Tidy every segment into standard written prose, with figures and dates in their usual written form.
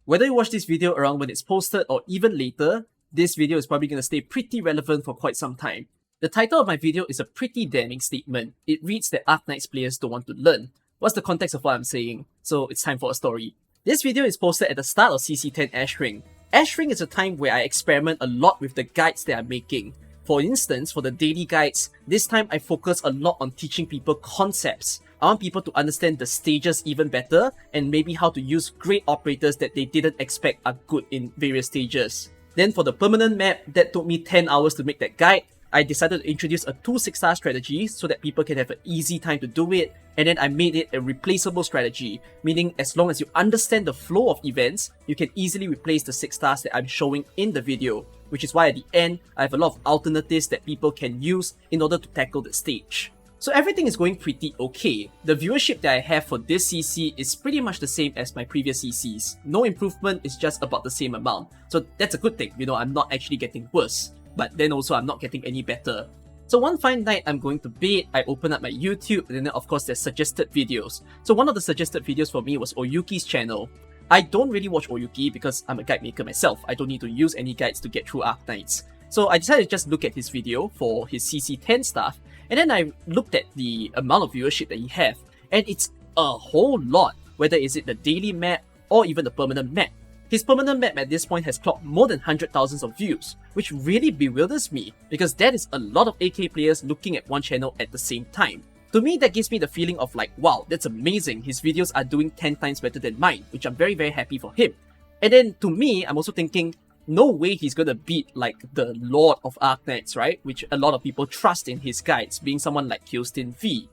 Whether you watch this video around when it's posted or even later, this video is probably going to stay pretty relevant for quite some time. The title of my video is a pretty damning statement. It reads that Arknights players don't want to learn. What's the context of what I'm saying? So it's time for a story. This video is posted at the start of CC10 Ashring. Ashring is a time where I experiment a lot with the guides that I'm making. For instance, for the daily guides, this time I focus a lot on teaching people concepts. I want people to understand the stages even better and maybe how to use great operators that they didn't expect are good in various stages. Then for the permanent map, that took me 10 hours to make that guide. I decided to introduce a 2 6-star strategy so that people can have an easy time to do it, and then I made it a replaceable strategy, meaning as long as you understand the flow of events, you can easily replace the 6 stars that I'm showing in the video, which is why at the end, I have a lot of alternatives that people can use in order to tackle the stage. So everything is going pretty okay. The viewership that I have for this CC is pretty much the same as my previous CCs. No improvement, is just about the same amount. So that's a good thing, I'm not actually getting worse. But then also I'm not getting any better. So one fine night I'm going to bed, I open up my YouTube, and then of course there's suggested videos. So one of the suggested videos for me was Oyuki's channel. I don't really watch Oyuki because I'm a guide maker myself. I don't need to use any guides to get through Arknights. So I decided to just look at his video for his CC10 stuff, and then I looked at the amount of viewership that he has, and it's a whole lot, whether is it the daily map or even the permanent map. His permanent map at this point has clocked more than 100,000 of views, which really bewilders me because that is a lot of AK players looking at one channel at the same time. To me, that gives me the feeling of like, wow, that's amazing, his videos are doing 10 times better than mine, which I'm very, very happy for him. And then to me, I'm also thinking, no way he's gonna beat like the Lord of Arknights, right? Which a lot of people trust in his guides, being someone like Kyostin V.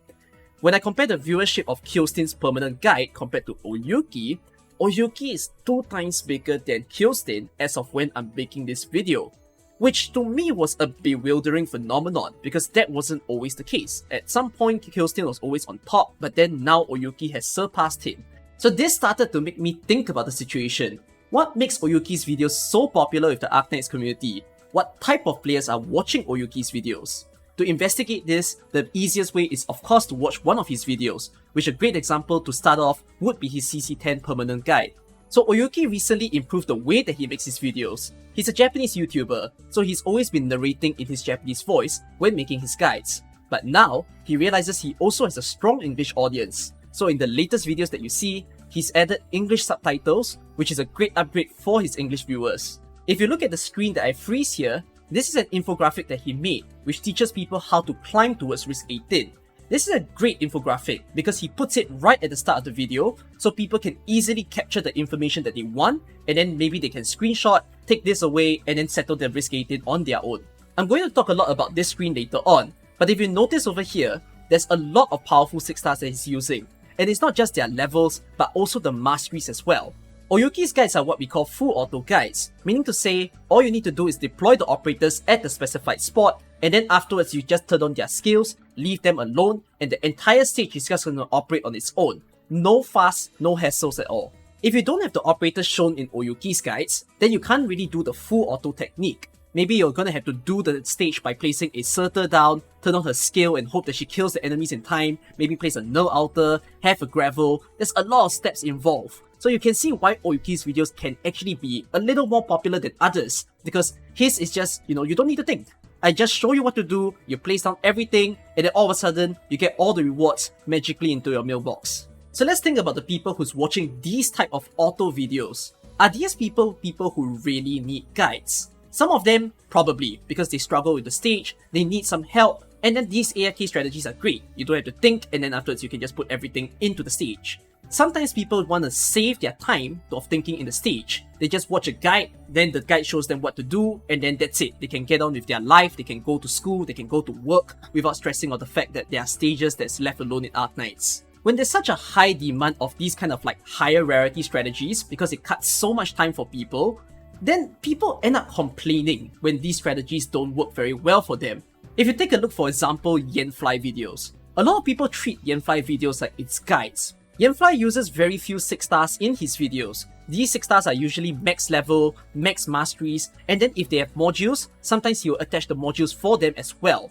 When I compare the viewership of Kyostin's permanent guide compared to Oyuki, Oyuki is 2 times bigger than Kyostin as of when I'm making this video, which to me was a bewildering phenomenon because that wasn't always the case. At some point, Kyostin was always on top, but then now Oyuki has surpassed him. So this started to make me think about the situation. What makes Oyuki's videos so popular with the Arknights community? What type of players are watching Oyuki's videos? To investigate this, the easiest way is of course to watch one of his videos, which a great example to start off would be his CC10 permanent guide. So Oyuki recently improved the way that he makes his videos. He's a Japanese YouTuber, so he's always been narrating in his Japanese voice when making his guides. But now, he realizes he also has a strong English audience. So in the latest videos that you see, he's added English subtitles, which is a great upgrade for his English viewers. If you look at the screen that I freeze here, this is an infographic that he made, which teaches people how to climb towards Risk 18. This is a great infographic because he puts it right at the start of the video, so people can easily capture the information that they want, and then maybe they can screenshot, take this away, and then settle their Risk 18 on their own. I'm going to talk a lot about this screen later on, but if you notice over here, there's a lot of powerful 6 stars that he's using. And it's not just their levels, but also the masteries as well. Oyuki's guides are what we call full auto guides, meaning to say, all you need to do is deploy the operators at the specified spot, and then afterwards you just turn on their skills, leave them alone, and the entire stage is just going to operate on its own. No fuss, no hassles at all. If you don't have the operators shown in Oyuki's guides, then you can't really do the full auto technique. Maybe you're gonna have to do the stage by placing a Surtur down, turn on her skill and hope that she kills the enemies in time, maybe place a null altar, have a gravel. There's a lot of steps involved. So you can see why Oyuki's videos can actually be a little more popular than others, because his is just, you don't need to think. I just show you what to do, you place down everything, and then all of a sudden, you get all the rewards magically into your mailbox. So let's think about the people who's watching these type of auto videos. Are these people who really need guides? Some of them, probably, because they struggle with the stage, they need some help, and then these AFK strategies are great. You don't have to think, and then afterwards you can just put everything into the stage. Sometimes people want to save their time of thinking in the stage. They just watch a guide, then the guide shows them what to do, and then that's it. They can get on with their life, they can go to school, they can go to work without stressing on the fact that there are stages that's left alone in Arknights. When there's such a high demand of these kind of like higher rarity strategies because it cuts so much time for people, then people end up complaining when these strategies don't work very well for them. If you take a look, for example, Yanfly videos. A lot of people treat Yanfly videos like it's guides. Yanfly uses very few 6 stars in his videos. These 6 stars are usually max level, max masteries, and then if they have modules, sometimes he will attach the modules for them as well.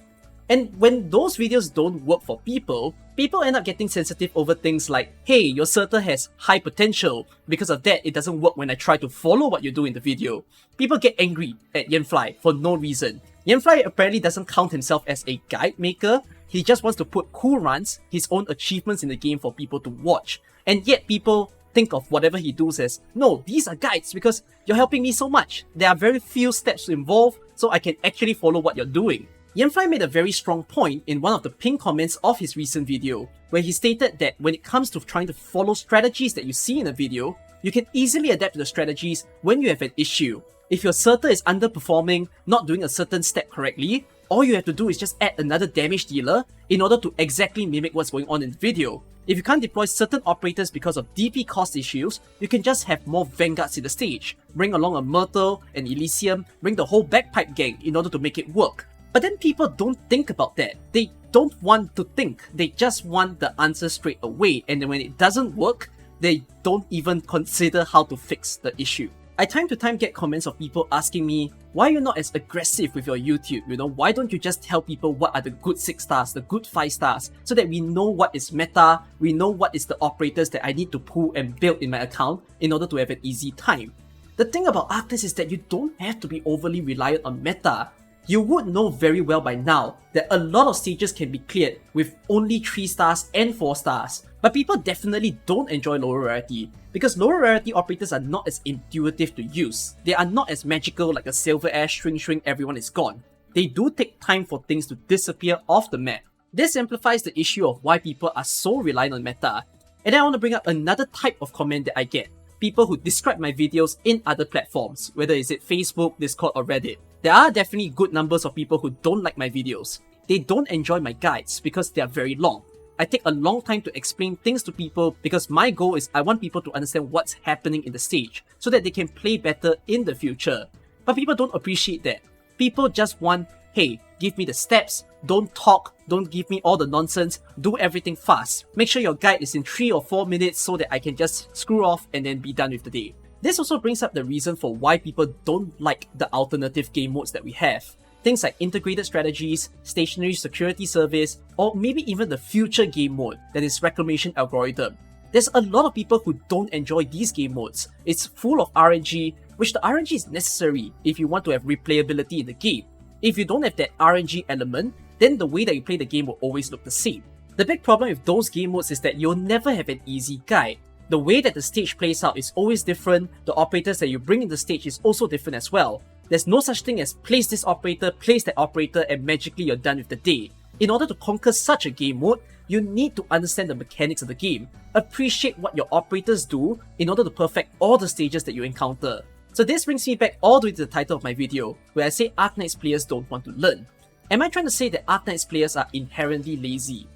And when those videos don't work for people end up getting sensitive over things like, hey, your Surtur has high potential. Because of that, it doesn't work when I try to follow what you do in the video. People get angry at Yanfly for no reason. Yanfly apparently doesn't count himself as a guide maker. He just wants to put cool runs, his own achievements in the game for people to watch. And yet people think of whatever he does as, no, these are guides because you're helping me so much. There are very few steps involved, so I can actually follow what you're doing. Yanfly made a very strong point in one of the pinned comments of his recent video, where he stated that when it comes to trying to follow strategies that you see in a video, you can easily adapt to the strategies when you have an issue. If your Surtur is underperforming, not doing a certain step correctly, all you have to do is just add another damage dealer in order to exactly mimic what's going on in the video. If you can't deploy certain operators because of DP cost issues, you can just have more Vanguards in the stage. Bring along a Myrtle, an Elysium, bring the whole Bagpipe gang in order to make it work. But then people don't think about that. They don't want to think. They just want the answer straight away, and then when it doesn't work, they don't even consider how to fix the issue. I time to time get comments of people asking me, why are you not as aggressive with your YouTube? Why don't you just tell people what are the good 6 stars, the good 5 stars, so that we know what is meta, we know what is the operators that I need to pull and build in my account in order to have an easy time. The thing about Arknights is that you don't have to be overly reliant on meta. You would know very well by now that a lot of stages can be cleared with only 3 stars and 4 stars. But people definitely don't enjoy lower rarity, because lower rarity operators are not as intuitive to use. They are not as magical like a Silver Ash, shrink, everyone is gone. They do take time for things to disappear off the map. This amplifies the issue of why people are so reliant on meta. And then I want to bring up another type of comment that I get. People who describe my videos in other platforms, whether it's Facebook, Discord or Reddit. There are definitely good numbers of people who don't like my videos. They don't enjoy my guides because they are very long. I take a long time to explain things to people because my goal is I want people to understand what's happening in the stage so that they can play better in the future. But people don't appreciate that. People just want, hey, give me the steps, don't talk, don't give me all the nonsense, do everything fast. Make sure your guide is in 3 or 4 minutes so that I can just screw off and then be done with the day. This also brings up the reason for why people don't like the alternative game modes that we have. Things like integrated strategies, stationary security service, or maybe even the future game mode that is reclamation algorithm. There's a lot of people who don't enjoy these game modes. It's full of RNG, which the RNG is necessary if you want to have replayability in the game. If you don't have that RNG element, then the way that you play the game will always look the same. The big problem with those game modes is that you'll never have an easy guide. The way that the stage plays out is always different, the operators that you bring in the stage is also different as well. There's no such thing as place this operator, place that operator, and magically you're done with the day. In order to conquer such a game mode, you need to understand the mechanics of the game, appreciate what your operators do in order to perfect all the stages that you encounter. So this brings me back all the way to the title of my video, where I say Arknights players don't want to learn. Am I trying to say that Arknights players are inherently lazy?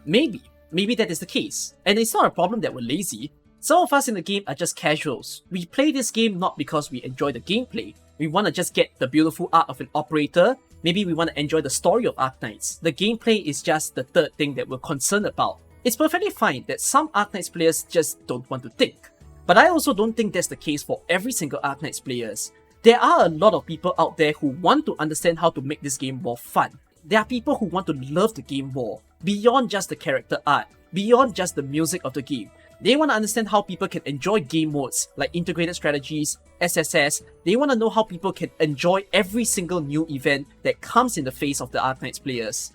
Maybe. Maybe that is the case. And it's not a problem that we're lazy. Some of us in the game are just casuals. We play this game not because we enjoy the gameplay. We want to just get the beautiful art of an operator. Maybe we want to enjoy the story of Arknights. The gameplay is just the third thing that we're concerned about. It's perfectly fine that some Arknights players just don't want to think. But I also don't think that's the case for every single Arknights players. There are a lot of people out there who want to understand how to make this game more fun. There are people who want to love the game more, beyond just the character art, beyond just the music of the game. They want to understand how people can enjoy game modes like integrated strategies, SSS. They want to know how people can enjoy every single new event that comes in the face of the Arknights players.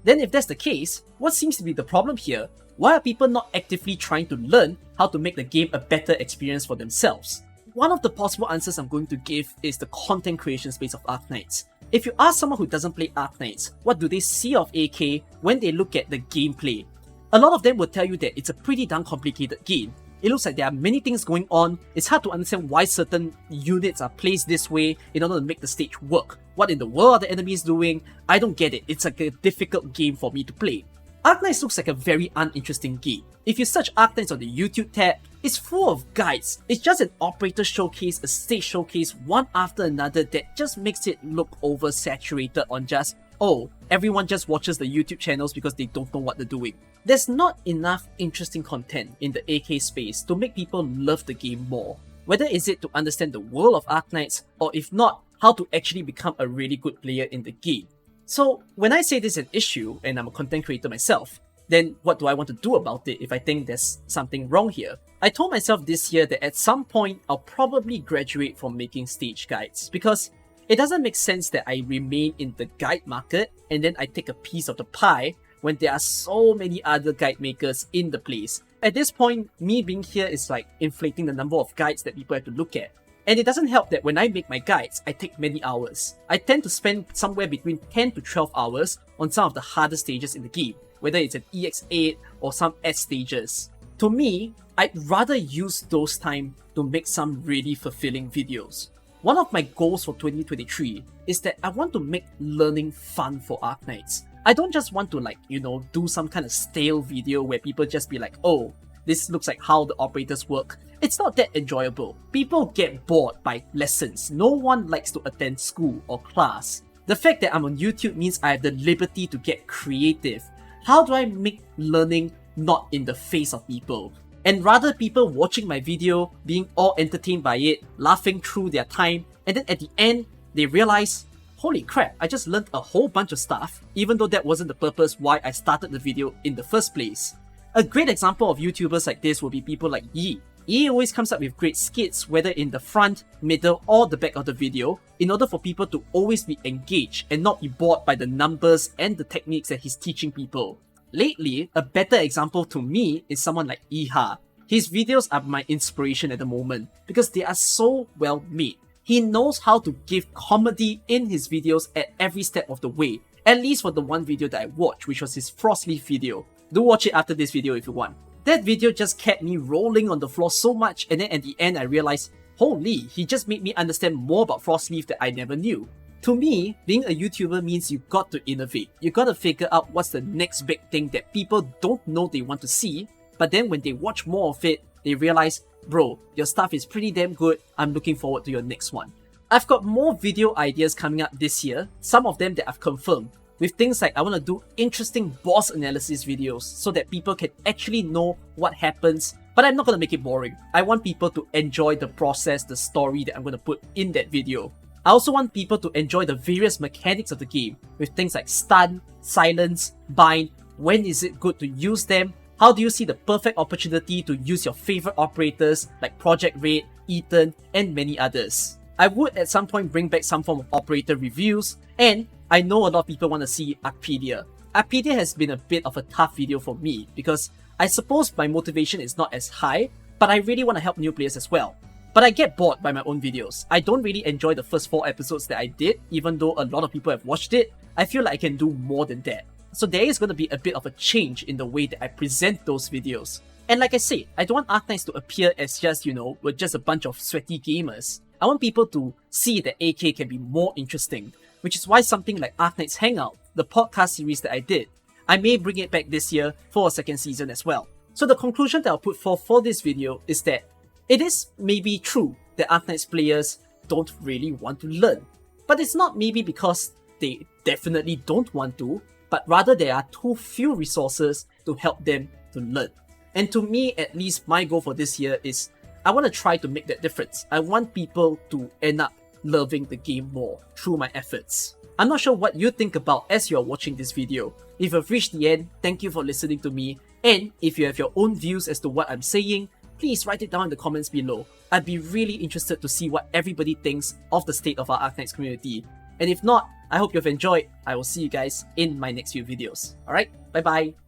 Then if that's the case, what seems to be the problem here? Why are people not actively trying to learn how to make the game a better experience for themselves? One of the possible answers I'm going to give is the content creation space of Arknights. If you ask someone who doesn't play Arknights, what do they see of AK when they look at the gameplay? A lot of them will tell you that it's a pretty darn complicated game. It looks like there are many things going on. It's hard to understand why certain units are placed this way in order to make the stage work. What in the world are the enemies doing? I don't get it. It's like a difficult game for me to play. Arknights looks like a very uninteresting game. If you search Arknights on the YouTube tab, it's full of guides. It's just an operator showcase, a stage showcase, one after another that just makes it look oversaturated on just, oh, everyone just watches the YouTube channels because they don't know what they're doing. There's not enough interesting content in the AK space to make people love the game more. Whether is it to understand the world of Arknights, or if not, how to actually become a really good player in the game. So when I say this is an issue and I'm a content creator myself, then what do I want to do about it if I think there's something wrong here? I told myself this year that at some point I'll probably graduate from making stage guides, because it doesn't make sense that I remain in the guide market and then I take a piece of the pie when there are so many other guide makers in the place. At this point, me being here is like inflating the number of guides that people have to look at. And it doesn't help that when I make my guides, I take many hours. I tend to spend somewhere between 10 to 12 hours on some of the harder stages in the game, whether it's an EX8 or some S stages. To me, I'd rather use those time to make some really fulfilling videos. One of my goals for 2023 is that I want to make learning fun for Arknights. I don't just want to do some kind of stale video where people just be like, oh, this looks like how the operators work. It's not that enjoyable. People get bored by lessons. No one likes to attend school or class. The fact that I'm on YouTube means I have the liberty to get creative. How do I make learning not in the face of people? And rather people watching my video, being all entertained by it, laughing through their time, and then at the end, they realize, holy crap, I just learned a whole bunch of stuff, even though that wasn't the purpose why I started the video in the first place. A great example of YouTubers like this will be people like Yi. Yi always comes up with great skits, whether in the front, middle, or the back of the video, in order for people to always be engaged and not be bored by the numbers and the techniques that he's teaching people. Lately, a better example to me is someone like Iha. His videos are my inspiration at the moment because they are so well made. He knows how to give comedy in his videos at every step of the way, at least for the one video that I watched, which was his frost leaf video. Do watch it after this video if you want. That video just kept me rolling on the floor so much, and then at the end I realized, holy, he just made me understand more about frost leaf that I never knew. To me, being a YouTuber means you got to innovate. You gotta figure out what's the next big thing that people don't know they want to see, but then when they watch more of it, they realize, bro, your stuff is pretty damn good, I'm looking forward to your next one. I've got more video ideas coming up this year, some of them that I've confirmed, with things like I want to do interesting boss analysis videos so that people can actually know what happens, but I'm not going to make it boring. I want people to enjoy the process, the story that I'm going to put in that video. I also want people to enjoy the various mechanics of the game, with things like stun, silence, bind, when is it good to use them, how do you see the perfect opportunity to use your favorite operators like Project Raid, Ethan, and many others. I would at some point bring back some form of operator reviews, and I know a lot of people want to see Arkpedia. Arkpedia has been a bit of a tough video for me because I suppose my motivation is not as high, but I really want to help new players as well. But I get bored by my own videos. I don't really enjoy the first 4 episodes that I did, even though a lot of people have watched it. I feel like I can do more than that. So there is going to be a bit of a change in the way that I present those videos. And like I said, I don't want Arknights to appear as just, we're just a bunch of sweaty gamers. I want people to see that AK can be more interesting, which is why something like Arknights Hangout, the podcast series that I did, I may bring it back this year for a second season as well. So the conclusion that I'll put forth for this video is that it is maybe true that Arknights players don't really want to learn. But it's not maybe because they definitely don't want to, but rather there are too few resources to help them to learn. And to me, at least my goal for this year is I want to try to make that difference. I want people to end up loving the game more through my efforts. I'm not sure what you think about as you're watching this video. If you've reached the end, thank you for listening to me. And if you have your own views as to what I'm saying, please write it down in the comments below. I'd be really interested to see what everybody thinks of the state of our Arknights community. And if not, I hope you've enjoyed. I will see you guys in my next few videos. Alright, bye bye.